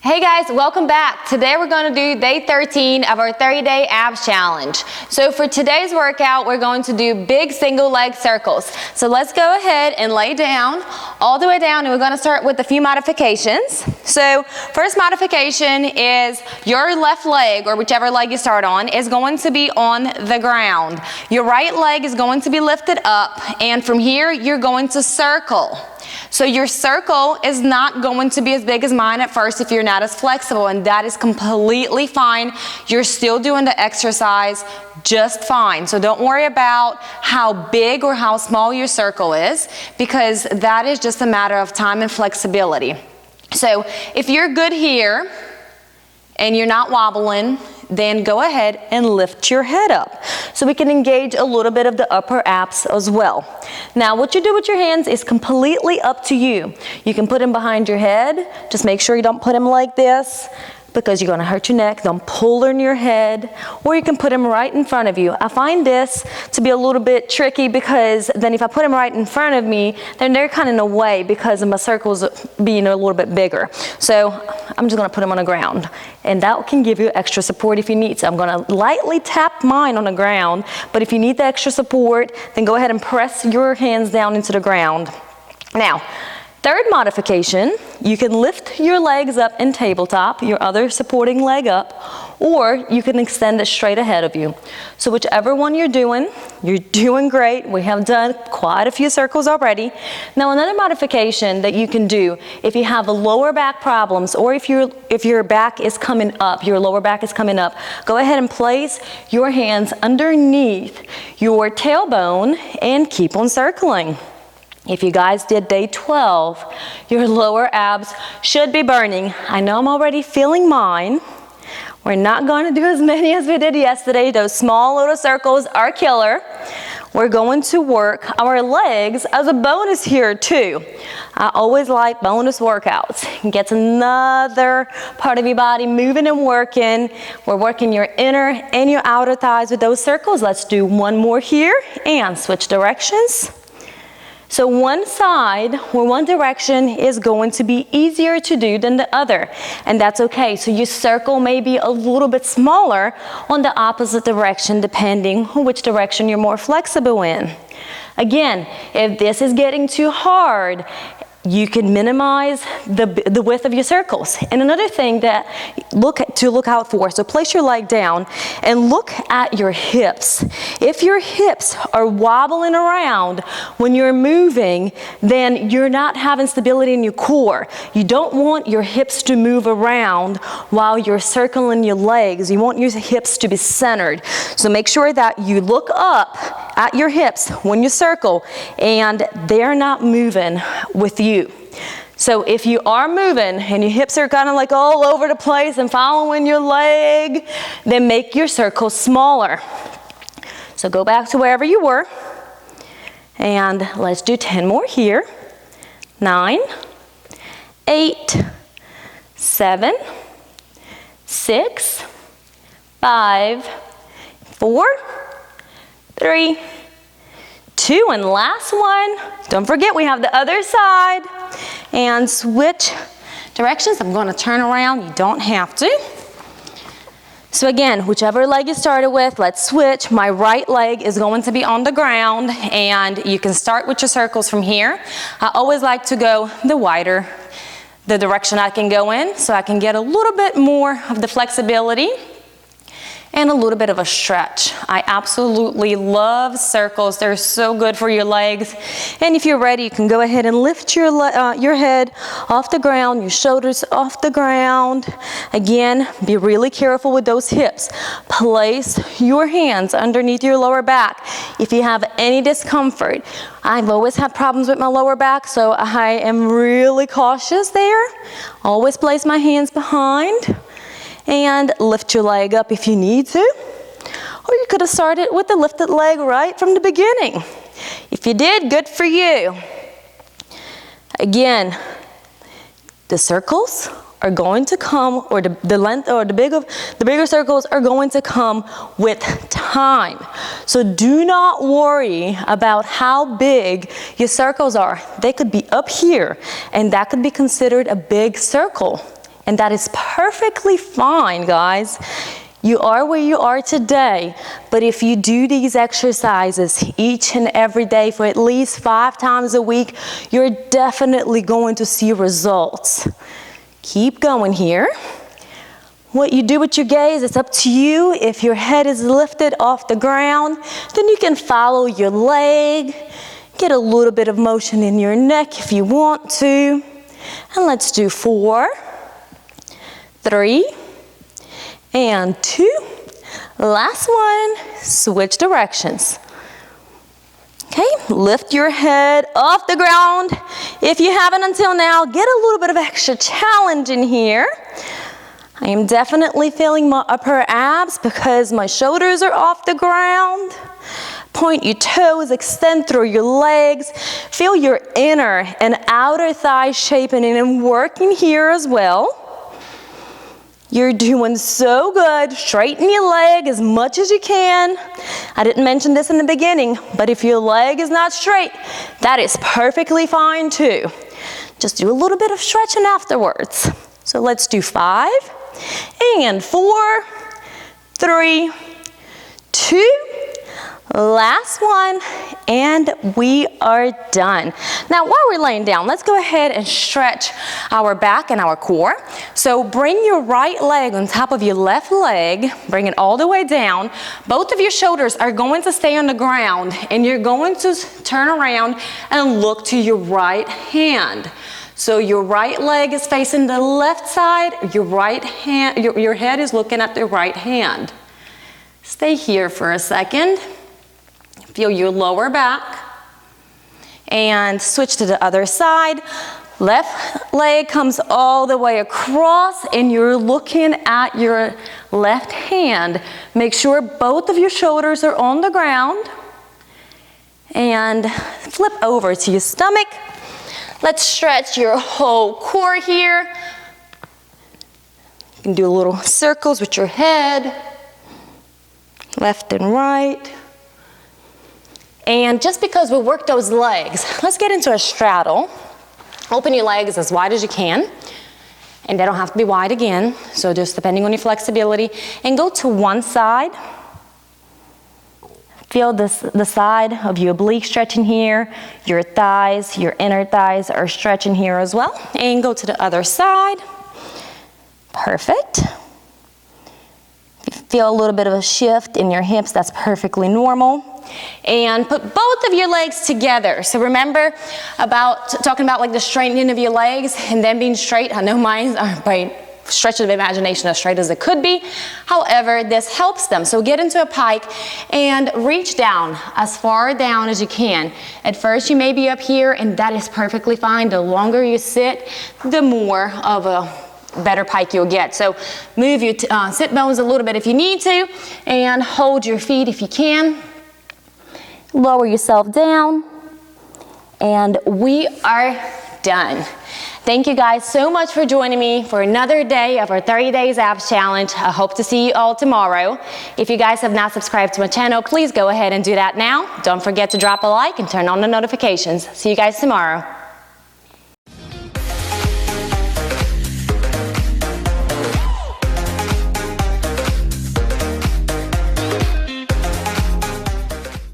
Hey guys, welcome back. Today we're going to do day 13 of our 30-day abs challenge. So for today's workout, we're going to do big single leg circles. So let's go ahead and lay down all the way down, and we're going to start with a few modifications. So first modification is your left leg, or whichever leg you start on, is going to be on the ground. Your right leg is going to be lifted up, and from here you're going to circle. So your circle is not going to be as big as mine at first if you're not as flexible, and that is completely fine. You're still doing the exercise just fine. So don't worry about how big or how small your circle is, because that is just a matter of time and flexibility. So if you're good here and you're not wobbling, then go ahead and lift your head up so we can engage a little bit of the upper abs as well. Now what you do with your hands is completely up to you. You can put them behind your head. Just make sure you don't put them like this, because you're going to hurt your neck. Don't pull in your head, or you can put them right in front of you. I find this to be a little bit tricky, because then if I put them right in front of me, then they're kind of in the way because of my circles being a little bit bigger. So I'm just going to put them on the ground, and that can give you extra support if you need. So I'm going to lightly tap mine on the ground, but if you need the extra support, then go ahead and press your hands down into the ground. Now, third modification, you can lift your legs up in tabletop, your other supporting leg up, or you can extend it straight ahead of you. So whichever one you're doing great. We have done quite a few circles already. Now another modification that you can do if you have lower back problems, or if your back is coming up, your lower back is coming up, go ahead and place your hands underneath your tailbone and keep on circling. If you guys did day 12, your lower abs should be burning. I know I'm already feeling mine. We're not going to do as many as we did yesterday. Those small little circles are killer. We're going to work our legs as a bonus here too. I always like bonus workouts. It gets another part of your body moving and working. We're working your inner and your outer thighs with those circles. Let's do one more here and switch directions. So one side or one direction is going to be easier to do than the other, and that's okay. So your circle may be a little bit smaller on the opposite direction depending on which direction you're more flexible in. Again, if this is getting too hard, you can minimize the width of your circles. And another thing that look out for, so place your leg down and look at your hips. If your hips are wobbling around when you're moving, then you're not having stability in your core. You don't want your hips to move around while you're circling your legs. You want your hips to be centered. So make sure that you look up at your hips when you circle and they're not moving with you. So if you are moving and your hips are kind of like all over the place and following your leg, then make your circle smaller. So go back to wherever you were, and let's do 10 more here. 9, 8, 7, 6, 5, 4, 3, 2, and last one. Don't forget we have the other side. And switch directions. I'm going to turn around. You don't have to. So again, whichever leg you started with, let's switch. My right leg is going to be on the ground, and you can start with your circles from here. I always like to go the wider the direction I can go in, so I can get a little bit more of the flexibility and a little bit of a stretch. I absolutely love circles. They're so good for your legs. And if you're ready, you can go ahead and lift your head off the ground, your shoulders off the ground. Again, be really careful with those hips. Place your hands underneath your lower back. If you have any discomfort, I've always had problems with my lower back, so I am really cautious there. Always place my hands behind. And lift your leg up if you need to. Or you could have started with the lifted leg right from the beginning. If you did, good for you. Again, the circles are going to come, or the length, or the bigger circles are going to come with time. So do not worry about how big your circles are. They could be up here, and that could be considered a big circle. And that is perfectly fine, guys. You are where you are today, but if you do these exercises each and every day for at least 5 times a week, you're definitely going to see results. Keep going here. What you do with your gaze, it's up to you. If your head is lifted off the ground, then you can follow your leg. Get a little bit of motion in your neck if you want to. And let's do 4, 3, and 2. Last one, switch directions. Okay, lift your head off the ground. If you haven't until now, get a little bit of extra challenge in here. I am definitely feeling my upper abs because my shoulders are off the ground. Point your toes, extend through your legs. Feel your inner and outer thighs shaping and working here as well. You're doing so good. Straighten your leg as much as you can. I didn't mention this in the beginning, but if your leg is not straight, that is perfectly fine too. Just do a little bit of stretching afterwards. So let's do 5, and 4, 3, 2, last one, and we are done. Now while we're laying down, let's go ahead and stretch our back and our core. So bring your right leg on top of your left leg, bring it all the way down. Both of your shoulders are going to stay on the ground, and you're going to turn around and look to your right hand. So your right leg is facing the left side, your right hand, your head is looking at the right hand. Stay here for a second. Feel your lower back. And switch to the other side. Left leg comes all the way across, and you're looking at your left hand. Make sure both of your shoulders are on the ground. And flip over to your stomach. Let's stretch your whole core here. You can do little circles with your head, left and right. And just because we work those legs, let's get into a straddle. Open your legs as wide as you can. And they don't have to be wide again, so just depending on your flexibility. And go to one side. Feel the side of your oblique stretching here. Your thighs, your inner thighs are stretching here as well. And go to the other side. Perfect. If you feel a little bit of a shift in your hips, that's perfectly normal. And put both of your legs together. So remember talking about like the straightening of your legs and then being straight. I know mine are by stretch of imagination as straight as it could be. However, this helps them. So get into a pike and reach down as far down as you can. At first you may be up here, and that is perfectly fine. The longer you sit, the more of a better pike you'll get. So move your sit bones a little bit if you need to, and hold your feet if you can. Lower yourself down, and we are done. Thank you guys so much for joining me for another day of our 30 Days Abs Challenge. I hope to see you all tomorrow. If you guys have not subscribed to my channel, please go ahead and do that now. Don't forget to drop a like and turn on the notifications. See you guys tomorrow.